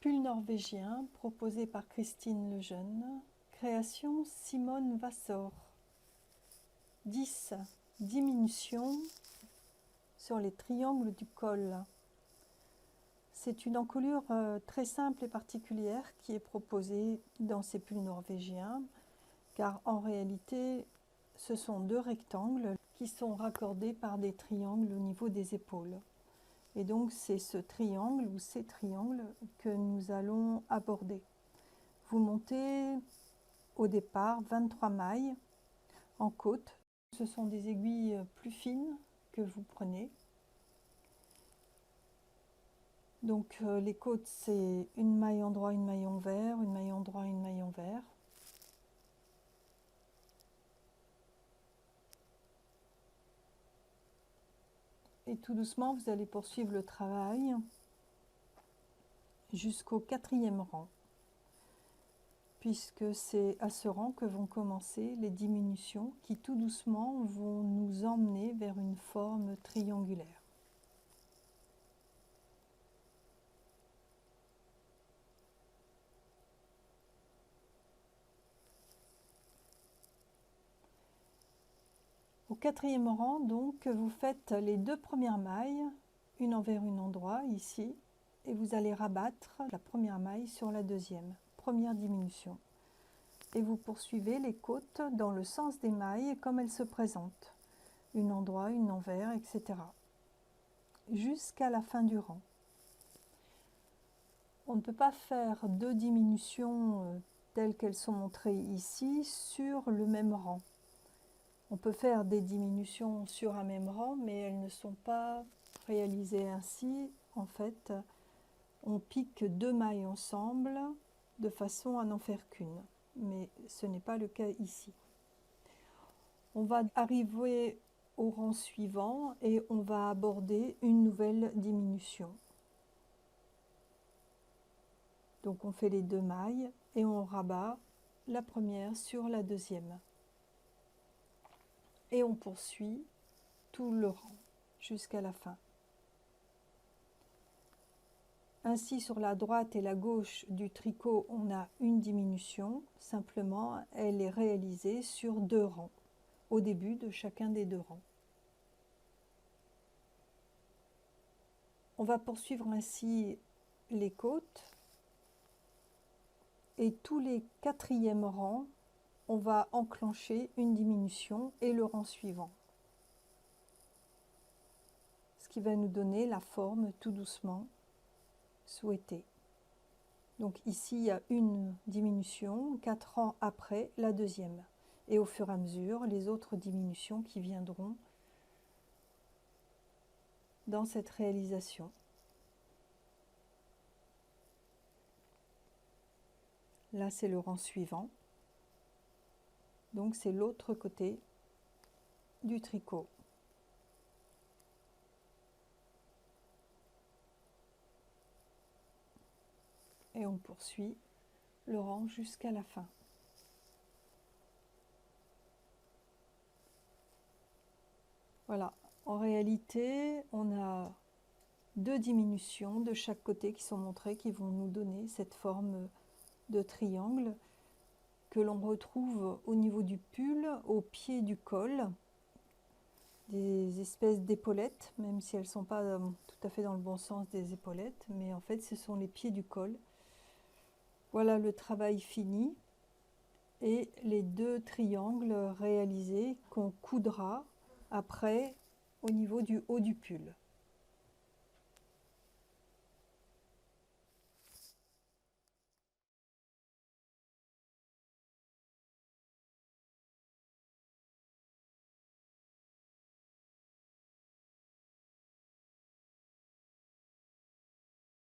Pull norvégien proposé par Christine Lejeune. Création Simone Vassor. 10 diminutions sur les triangles du col. C'est une encolure très simple et particulière qui est proposée dans ces pulls norvégiens, car en réalité, ce sont deux rectangles qui sont raccordés par des triangles au niveau des épaules. Et donc, c'est ce triangle ou ces triangles que nous allons aborder. Vous montez au départ 23 mailles en côte. Ce sont des aiguilles plus fines que vous prenez. Donc, les côtes, c'est une maille en droit, une maille envers, une maille en droit, une maille envers. Et tout doucement, vous allez poursuivre le travail jusqu'au 4e rang, puisque c'est à ce rang que vont commencer les diminutions qui tout doucement vont nous emmener vers une forme triangulaire. Au 4e rang, donc, vous faites les deux premières mailles, une envers, une en droit, ici, et vous allez rabattre la première maille sur la deuxième, première diminution. Et vous poursuivez les côtes dans le sens des mailles comme elles se présentent, une en droit, une envers, etc. jusqu'à la fin du rang. On ne peut pas faire deux diminutions telles qu'elles sont montrées ici sur le même rang. On peut faire des diminutions sur un même rang, mais elles ne sont pas réalisées ainsi. En fait, on pique deux mailles ensemble de façon à n'en faire qu'une. Mais ce n'est pas le cas ici. On va arriver au rang suivant et on va aborder une nouvelle diminution. Donc on fait les deux mailles et on rabat la première sur la deuxième. Et on poursuit tout le rang jusqu'à la fin. Ainsi, sur la droite et la gauche du tricot, on a une diminution. Simplement, elle est réalisée sur deux rangs, au début de chacun des deux rangs. On va poursuivre ainsi les côtes. Et tous les 4e rangs, on va enclencher une diminution et le rang suivant. Ce qui va nous donner la forme tout doucement souhaitée. Donc ici, il y a une diminution, 4 rangs après la deuxième. Et au fur et à mesure, les autres diminutions qui viendront dans cette réalisation. Là, c'est le rang suivant. Donc, c'est l'autre côté du tricot. Et on poursuit le rang jusqu'à la fin. Voilà. En réalité, on a deux diminutions de chaque côté qui sont montrées, qui vont nous donner cette forme de triangle que l'on retrouve au niveau du pull, au pied du col, des espèces d'épaulettes, même si elles ne sont pas tout à fait dans le bon sens des épaulettes, mais en fait ce sont les pieds du col. Voilà le travail fini et les deux triangles réalisés qu'on coudra après au niveau du haut du pull.